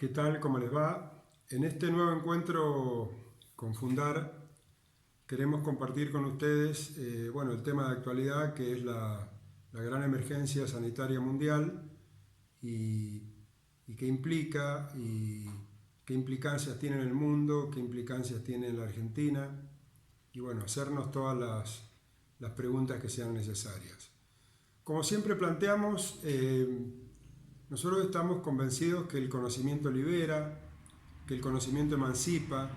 ¿Qué tal? ¿Cómo les va? En este nuevo encuentro con Fundar queremos compartir con ustedes el tema de actualidad, que es la gran emergencia sanitaria mundial y qué implica y qué implicancias tiene en el mundo, qué implicancias tiene en la Argentina y hacernos todas las preguntas que sean necesarias. Como siempre planteamos, nosotros estamos convencidos que el conocimiento libera, que el conocimiento emancipa,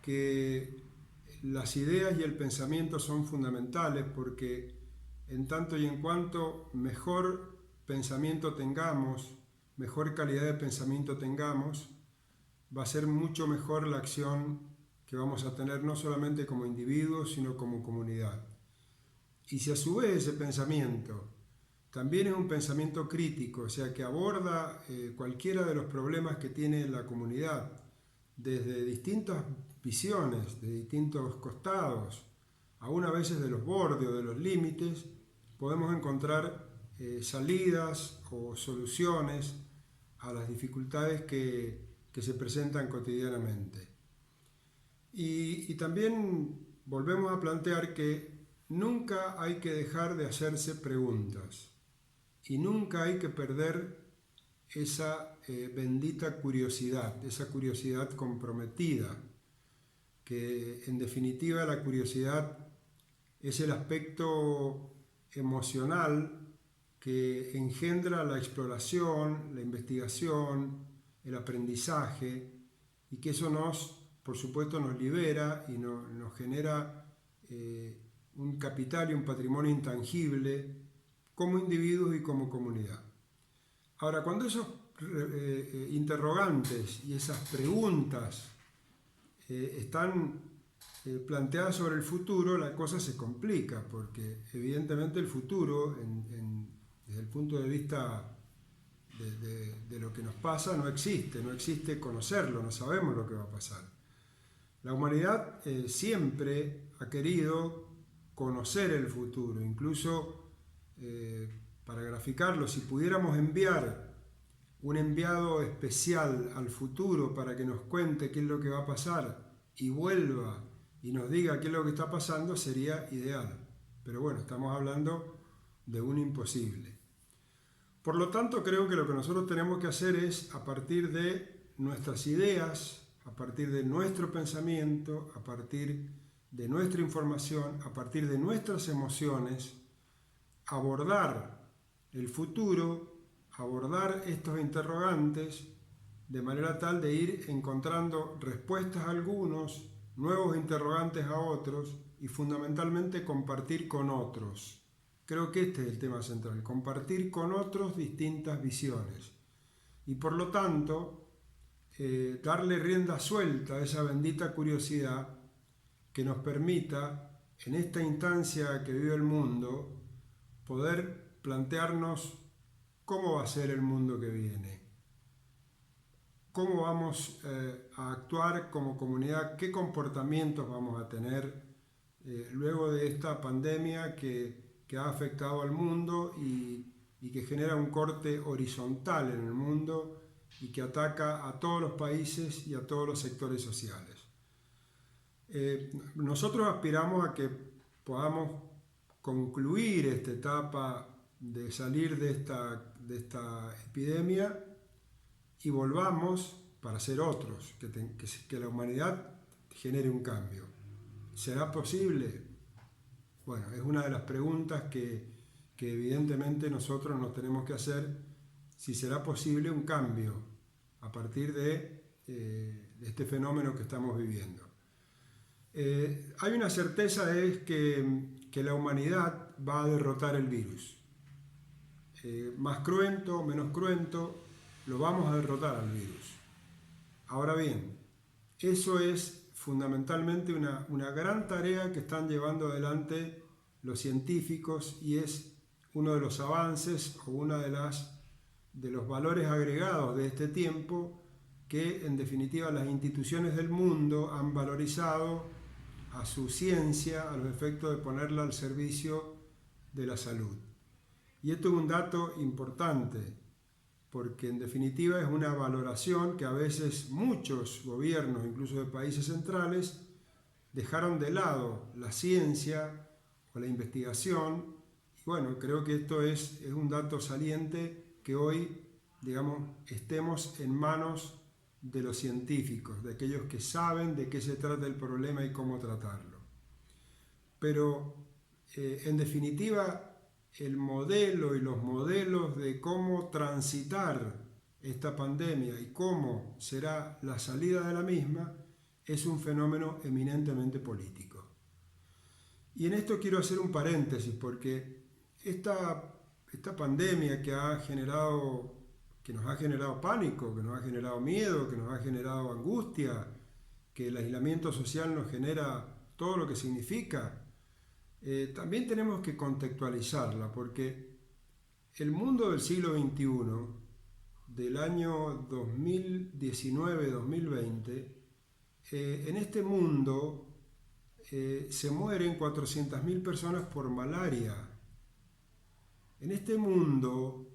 que las ideas y el pensamiento son fundamentales porque en tanto y en cuanto mejor pensamiento tengamos, mejor calidad de pensamiento tengamos, va a ser mucho mejor la acción que vamos a tener no solamente como individuos, sino como comunidad. Y si a su vez ese pensamiento también es un pensamiento crítico, o sea que aborda cualquiera de los problemas que tiene la comunidad, desde distintas visiones, de distintos costados, aún a veces de los bordes o de los límites, podemos encontrar salidas o soluciones a las dificultades que se presentan cotidianamente. Y también volvemos a plantear que nunca hay que dejar de hacerse preguntas y nunca hay que perder esa bendita curiosidad, esa curiosidad comprometida, que en definitiva la curiosidad es el aspecto emocional que engendra la exploración, la investigación, el aprendizaje, y que eso por supuesto, nos libera y nos genera un capital y un patrimonio intangible como individuos y como comunidad. Ahora, cuando esos interrogantes y esas preguntas están planteadas sobre el futuro, la cosa se complica, porque evidentemente el futuro, desde el punto de vista de lo que nos pasa, no existe conocerlo, no sabemos lo que va a pasar. La humanidad siempre ha querido conocer el futuro, incluso para graficarlo, si pudiéramos enviar un enviado especial al futuro para que nos cuente qué es lo que va a pasar y vuelva y nos diga qué es lo que está pasando, sería ideal. Pero bueno, estamos hablando de un imposible. Por lo tanto, creo que lo que nosotros tenemos que hacer es, a partir de nuestras ideas, a partir de nuestro pensamiento, a partir de nuestra información, a partir de nuestras emociones, abordar el futuro, abordar estos interrogantes de manera tal de ir encontrando respuestas a algunos, nuevos interrogantes a otros y fundamentalmente compartir con otros. Creo que este es el tema central, compartir con otros distintas visiones y por lo tanto darle rienda suelta a esa bendita curiosidad que nos permita en esta instancia que vive el mundo poder plantearnos cómo va a ser el mundo que viene, cómo vamos a actuar como comunidad, qué comportamientos vamos a tener luego de esta pandemia que ha afectado al mundo y que genera un corte horizontal en el mundo y que ataca a todos los países y a todos los sectores sociales. Nosotros aspiramos a que podamos concluir esta etapa de salir de esta epidemia y volvamos para ser otros, que la humanidad genere un cambio. ¿Será posible? Bueno, es una de las preguntas que evidentemente nosotros nos tenemos que hacer, si será posible un cambio a partir de este fenómeno que estamos viviendo. Hay una certeza, es que la humanidad va a derrotar el virus. Más cruento, menos cruento, lo vamos a derrotar al virus. Ahora bien, eso es fundamentalmente una gran tarea que están llevando adelante los científicos y es uno de los avances o uno de los valores agregados de este tiempo que en definitiva las instituciones del mundo han valorizado a su ciencia a los efectos de ponerla al servicio de la salud. Y esto es un dato importante. porque en definitiva es una valoración que a veces muchos gobiernos, incluso de países centrales, dejaron de lado la ciencia o la investigación. Y bueno, creo que esto es un dato saliente que hoy, digamos, estemos en manos de los científicos, de aquellos que saben de qué se trata el problema y cómo tratarlo. Pero en definitiva, el modelo y los modelos de cómo transitar esta pandemia y cómo será la salida de la misma es un fenómeno eminentemente político. Y en esto quiero hacer un paréntesis porque esta pandemia que nos ha generado pánico, que nos ha generado miedo, que nos ha generado angustia, que el aislamiento social nos genera todo lo que significa, también tenemos que contextualizarla porque el mundo del siglo XXI, del año 2019-2020, en este mundo se mueren 400.000 personas por malaria. En este mundo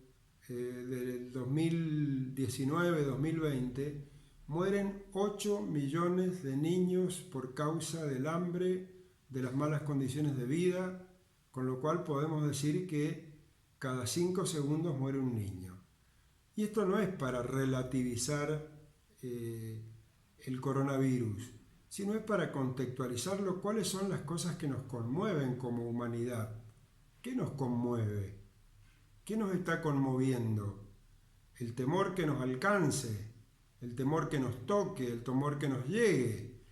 del 2019-2020 mueren 8 millones de niños por causa del hambre, de las malas condiciones de vida, con lo cual podemos decir que cada 5 segundos muere un niño. Y esto no es para relativizar el coronavirus, sino es para contextualizarlo cuáles son las cosas que nos conmueven como humanidad. ¿Qué nos conmueve? ¿Qué nos está conmoviendo? El temor que nos alcance, el temor que nos toque, el temor que nos llegue.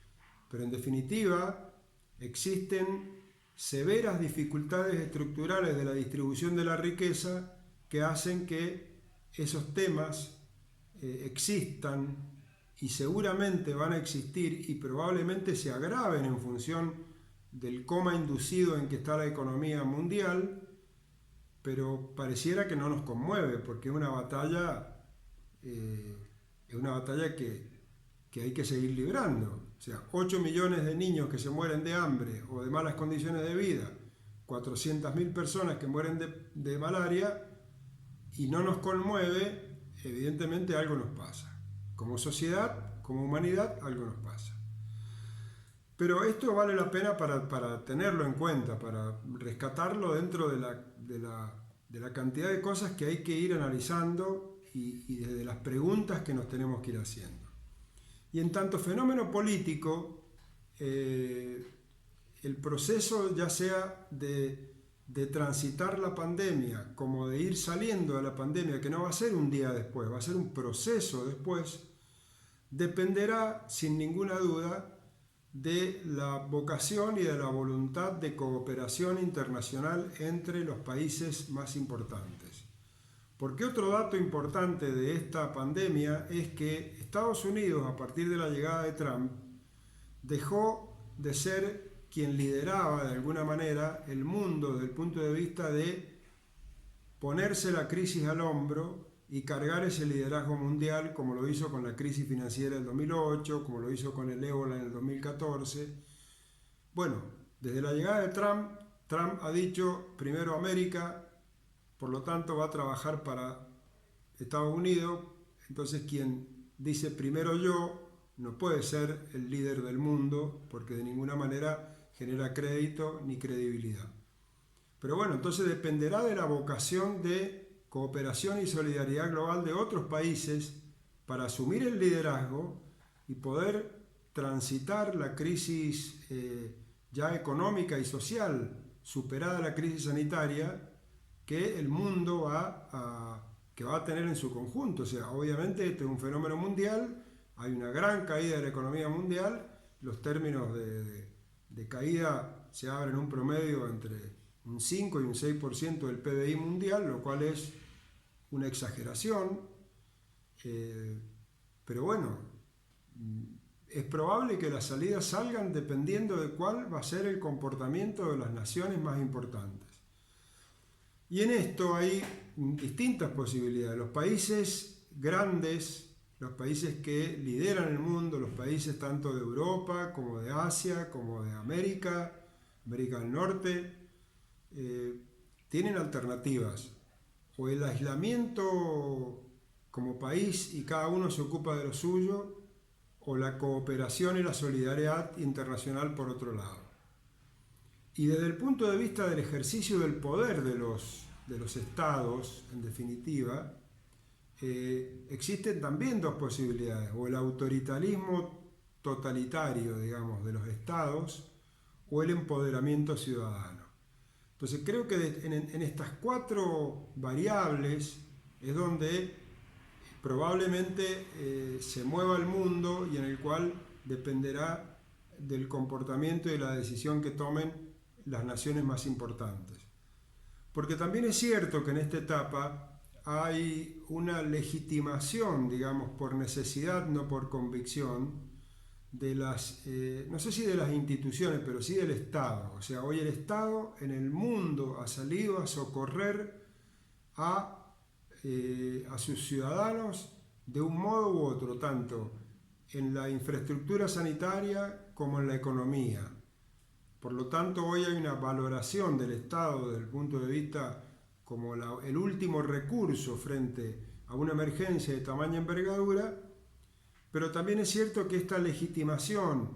Pero en definitiva, existen severas dificultades estructurales de la distribución de la riqueza que hacen que esos temas existan y seguramente van a existir y probablemente se agraven en función del coma inducido en que está la economía mundial, pero pareciera que no nos conmueve porque es una batalla que hay que seguir librando. O sea, 8 millones de niños que se mueren de hambre o de malas condiciones de vida, 400.000 personas que mueren de malaria y no nos conmueve, evidentemente algo nos pasa. Como sociedad, como humanidad, algo nos pasa. Pero esto vale la pena para tenerlo en cuenta, para rescatarlo dentro de la cantidad de cosas que hay que ir analizando y desde las preguntas que nos tenemos que ir haciendo. Y en tanto fenómeno político, el proceso ya sea de transitar la pandemia como de ir saliendo de la pandemia, que no va a ser un día después, va a ser un proceso después, dependerá sin ninguna duda de la vocación y de la voluntad de cooperación internacional entre los países más importantes. Porque otro dato importante de esta pandemia es que Estados Unidos, a partir de la llegada de Trump, dejó de ser quien lideraba de alguna manera el mundo desde el punto de vista de ponerse la crisis al hombro y cargar ese liderazgo mundial, como lo hizo con la crisis financiera del 2008, como lo hizo con el ébola en el 2014. Bueno, desde la llegada de Trump, Trump ha dicho primero América, por lo tanto va a trabajar para Estados Unidos, entonces quien dice primero yo no puede ser el líder del mundo porque de ninguna manera genera crédito ni credibilidad. Pero bueno, entonces dependerá de la vocación de cooperación y solidaridad global de otros países para asumir el liderazgo y poder transitar la crisis ya económica y social, superada la crisis sanitaria, que el mundo va a tener en su conjunto. O sea, obviamente este es un fenómeno mundial, hay una gran caída de la economía mundial, los términos de caída se abren un promedio entre un 5 y un 6% del PBI mundial, lo cual es una exageración, pero bueno, es probable que las salidas salgan dependiendo de cuál va a ser el comportamiento de las naciones más importantes. Y en esto hay distintas posibilidades. Los países grandes, los países que lideran el mundo, los países tanto de Europa como de Asia, como de América del Norte, tienen alternativas. O el aislamiento como país y cada uno se ocupa de lo suyo, o la cooperación y la solidaridad internacional por otro lado. Y desde el punto de vista del ejercicio del poder de los estados, en definitiva, existen también dos posibilidades: o el autoritarismo totalitario, digamos, de los estados, o el empoderamiento ciudadano. Entonces creo que en estas cuatro variables es donde probablemente se mueva el mundo, y en el cual dependerá del comportamiento y de la decisión que tomen las naciones más importantes. Porque también es cierto que en esta etapa hay una legitimación, digamos, por necesidad, no por convicción, de las, no sé si de las instituciones, pero sí del Estado. O sea, hoy el Estado en el mundo ha salido a socorrer a sus ciudadanos de un modo u otro, tanto en la infraestructura sanitaria como en la economía. Por lo tanto, hoy hay una valoración del Estado desde el punto de vista como el último recurso frente a una emergencia de tamaña envergadura, pero también es cierto que esta legitimación,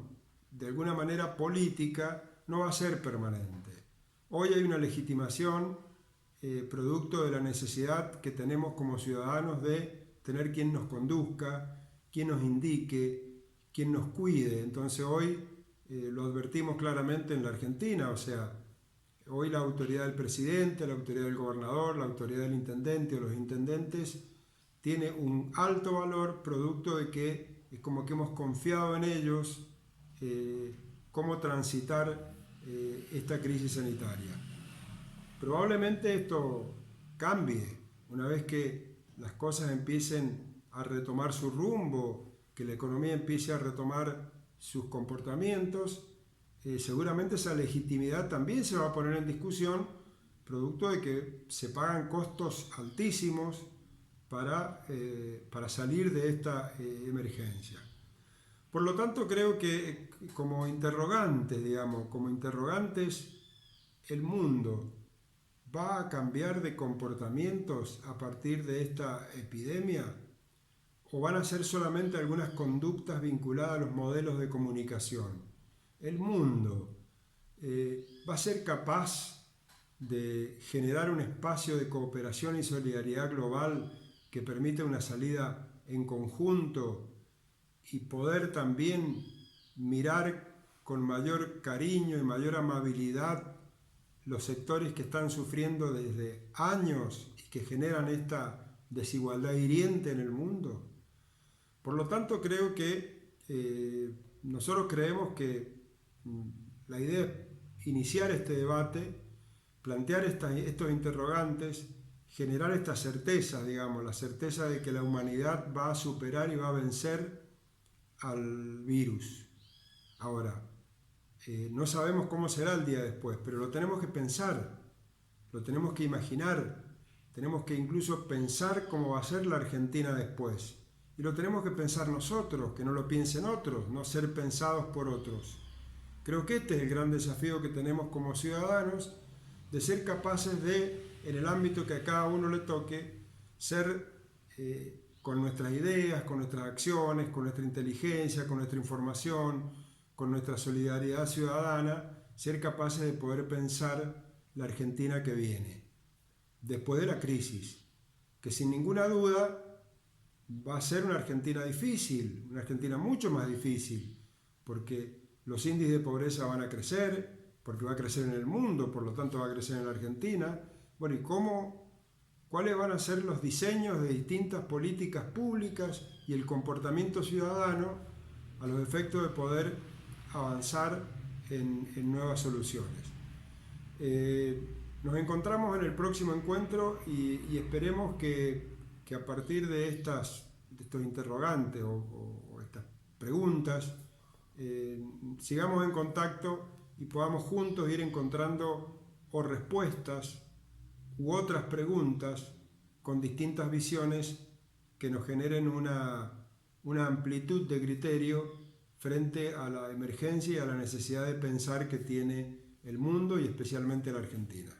de alguna manera política, no va a ser permanente. Hoy hay una legitimación producto de la necesidad que tenemos como ciudadanos de tener quien nos conduzca, quien nos indique, quien nos cuide. Entonces hoy lo advertimos claramente en la Argentina, o sea, hoy la autoridad del presidente, la autoridad del gobernador, la autoridad del intendente o los intendentes tiene un alto valor producto de que es como que hemos confiado en ellos cómo transitar esta crisis sanitaria. Probablemente esto cambie una vez que las cosas empiecen a retomar su rumbo, que la economía empiece a retomar sus comportamientos. Seguramente esa legitimidad también se va a poner en discusión, producto de que se pagan costos altísimos para salir de esta emergencia. Por lo tanto, creo que como interrogantes, el mundo va a cambiar de comportamientos a partir de esta epidemia, o van a ser solamente algunas conductas vinculadas a los modelos de comunicación. El mundo va a ser capaz de generar un espacio de cooperación y solidaridad global que permita una salida en conjunto y poder también mirar con mayor cariño y mayor amabilidad los sectores que están sufriendo desde años y que generan esta desigualdad hiriente en el mundo. Por lo tanto, creo que nosotros creemos que la idea es iniciar este debate, plantear estos interrogantes, generar esta certeza, la certeza de que la humanidad va a superar y va a vencer al virus. Ahora, no sabemos cómo será el día después, pero lo tenemos que pensar, lo tenemos que imaginar, tenemos que incluso pensar cómo va a ser la Argentina después. Y lo tenemos que pensar nosotros, que no lo piensen otros, no ser pensados por otros. Creo que este es el gran desafío que tenemos como ciudadanos, de ser capaces de, en el ámbito que a cada uno le toque, ser con nuestras ideas, con nuestras acciones, con nuestra inteligencia, con nuestra información, con nuestra solidaridad ciudadana, ser capaces de poder pensar la Argentina que viene, después de la crisis, que sin ninguna duda va a ser una Argentina difícil, una Argentina mucho más difícil, porque los índices de pobreza van a crecer, porque va a crecer en el mundo, por lo tanto va a crecer en la Argentina. Bueno, ¿y cuáles van a ser los diseños de distintas políticas públicas y el comportamiento ciudadano a los efectos de poder avanzar en nuevas soluciones? Nos encontramos en el próximo encuentro y esperemos que a partir de estos interrogantes o estas preguntas sigamos en contacto y podamos juntos ir encontrando o respuestas u otras preguntas con distintas visiones que nos generen una amplitud de criterio frente a la emergencia y a la necesidad de pensar que tiene el mundo y especialmente la Argentina.